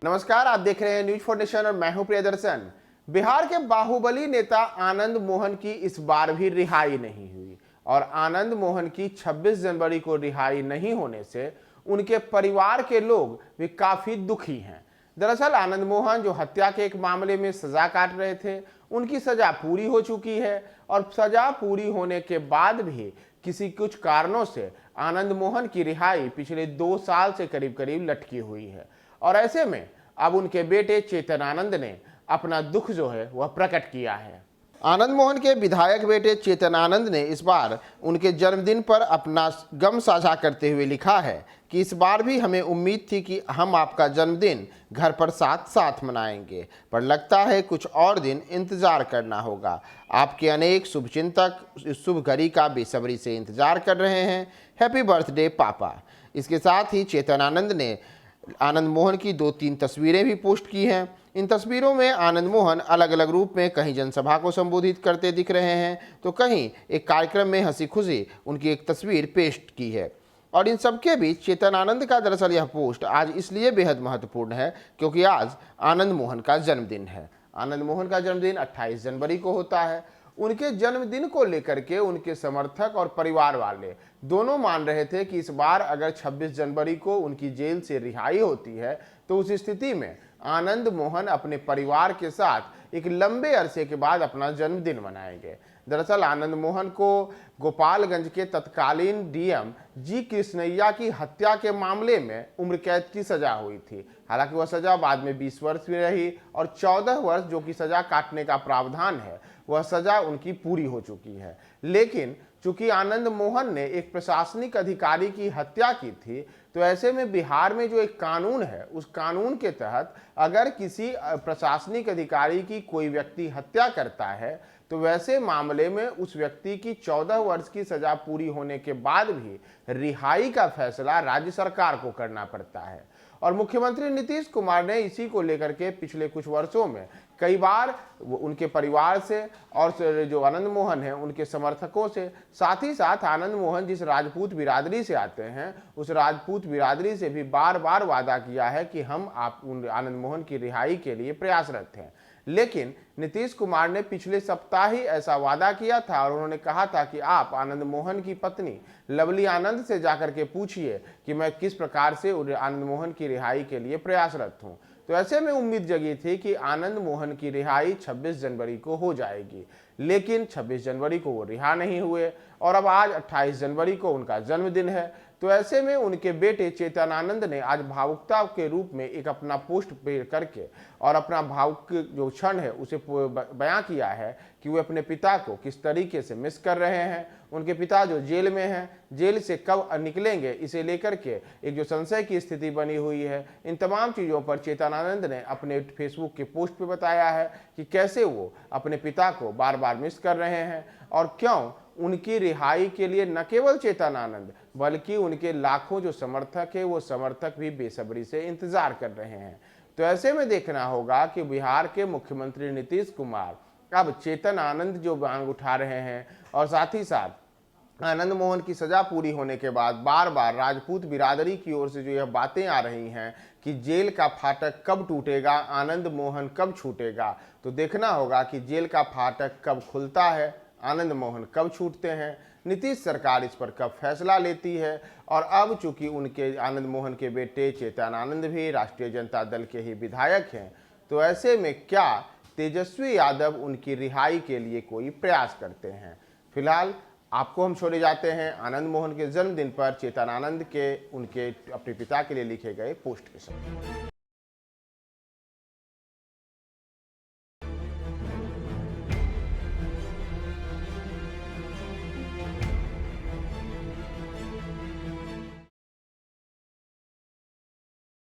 नमस्कार, आप देख रहे हैं न्यूज फॉर नेशन और मैं हूं प्रियदर्शन। बिहार के बाहुबली नेता आनंद मोहन की इस बार भी रिहाई नहीं हुई और आनंद मोहन की 26 जनवरी को रिहाई नहीं होने से उनके परिवार के लोग भी काफी दुखी हैं। दरअसल आनंद मोहन जो हत्या के एक मामले में सजा काट रहे थे, उनकी सजा पूरी हो चुकी है और सजा पूरी होने के बाद भी किसी कुछ कारणों से आनंद मोहन की रिहाई पिछले 2 साल से करीब करीब लटकी हुई है। और ऐसे में अब उनके बेटे चेतन आनंद ने अपना दुख जो है वह प्रकट किया है। आनंद मोहन के विधायक बेटे चेतन आनंद ने इस बार उनके जन्मदिन पर अपना गम साझा करते हुए लिखा है कि इस बार भी हमें उम्मीद थी कि हम आपका जन्मदिन घर पर साथ साथ मनाएंगे, पर लगता है कुछ और दिन इंतजार करना होगा। आपके अनेक शुभचिंतक इस शुभ घड़ी का बेसब्री से इंतजार कर रहे हैं। हैप्पी बर्थडे पापा। इसके साथ ही चेतन आनंद ने आनंद मोहन की 2-3 तस्वीरें भी पोस्ट की हैं। इन तस्वीरों में आनंद मोहन अलग अलग रूप में कहीं जनसभा को संबोधित करते दिख रहे हैं तो कहीं एक कार्यक्रम में हंसी खुशी उनकी एक तस्वीर पेस्ट की है। और इन सबके बीच चेतन आनंद का दरअसल यह पोस्ट आज इसलिए बेहद महत्वपूर्ण है क्योंकि आज आनंद मोहन का जन्मदिन है। आनंद मोहन का जन्मदिन 28 जनवरी को होता है। उनके जन्मदिन को लेकर के उनके समर्थक और परिवार वाले दोनों मान रहे थे कि इस बार अगर 26 जनवरी को उनकी जेल से रिहाई होती है तो उस स्थिति में आनंद मोहन अपने परिवार के साथ एक लंबे अरसे के बाद अपना जन्मदिन मनाएंगे। दरअसल आनंद मोहन को गोपालगंज के तत्कालीन डीएम जी कृष्णैया की हत्या के मामले में उम्र कैद की सजा हुई थी। हालांकि वह सजा बाद में 20 वर्ष भी रही और 14 वर्ष जो कि सजा काटने का प्रावधान है वह सजा उनकी पूरी हो चुकी है। लेकिन चूंकि आनंद मोहन ने एक प्रशासनिक अधिकारी की हत्या की थी तो ऐसे में बिहार में जो एक कानून है उस कानून के तहत अगर किसी प्रशासनिक अधिकारी की कोई व्यक्ति हत्या करता है तो वैसे मामले में उस व्यक्ति की 14 वर्ष की सजा पूरी होने के बाद भी रिहाई का फैसला राज्य सरकार को करना पड़ता है। और मुख्यमंत्री नीतीश कुमार ने इसी को लेकर के पिछले कुछ वर्षों में कई बार उनके परिवार से और जो आनंद मोहन है उनके समर्थकों से, साथ ही साथ आनंद मोहन जिस राजपूत बिरादरी से आते हैं उस राजपूत बिरादरी से भी बार बार वादा किया है कि हम आनंद मोहन की रिहाई के लिए प्रयासरत हैं। लेकिन नीतीश कुमार ने पिछले सप्ताह ही ऐसा वादा किया था और उन्होंने कहा था कि आप आनंद मोहन की पत्नी लवली आनंद से जाकर के पूछिए कि मैं किस प्रकार से आनंद मोहन की रिहाई के लिए प्रयासरत हूं। तो ऐसे में उम्मीद जगी थी कि आनंद मोहन की रिहाई 26 जनवरी को हो जाएगी, लेकिन 26 जनवरी को वो रिहा नहीं हुए और अब आज 28 जनवरी को उनका जन्मदिन है। तो ऐसे में उनके बेटे चेतन आनंद ने आज भावुकता के रूप में एक अपना पोस्ट पे करके और अपना भावुक जो क्षण है उसे बयां किया है कि वे अपने पिता को किस तरीके से मिस कर रहे हैं। उनके पिता जो जेल में हैं, जेल से कब निकलेंगे इसे लेकर के एक जो संशय की स्थिति बनी हुई है, इन तमाम चीज़ों पर चेतन आनंद ने अपने फेसबुक के पोस्ट पे बताया है कि कैसे वो अपने पिता को बार बार मिस कर रहे हैं और क्यों उनकी रिहाई के लिए न केवल चेतन आनंद बल्कि उनके लाखों जो समर्थक है वो समर्थक भी बेसब्री से इंतजार कर रहे हैं। तो ऐसे में देखना होगा कि बिहार के मुख्यमंत्री नीतीश कुमार अब चेतन आनंद जो मांग उठा रहे हैं और साथ ही साथ आनंद मोहन की सजा पूरी होने के बाद बार बार राजपूत बिरादरी की ओर से जो यह बातें आ रही हैं कि जेल का फाटक कब टूटेगा, आनंद मोहन कब छूटेगा, तो देखना होगा कि जेल का फाटक कब खुलता है, आनंद मोहन कब छूटते हैं, नीतीश सरकार इस पर कब फैसला लेती है। और अब चूंकि उनके आनंद मोहन के बेटे चेतन आनंद भी राष्ट्रीय जनता दल के ही विधायक हैं तो ऐसे में क्या तेजस्वी यादव उनकी रिहाई के लिए कोई प्रयास करते हैं। फिलहाल आपको हम छोड़े जाते हैं आनंद मोहन के जन्मदिन पर चेतन आनंद के उनके अपने पिता के लिए लिखे गए पोस्ट के साथ।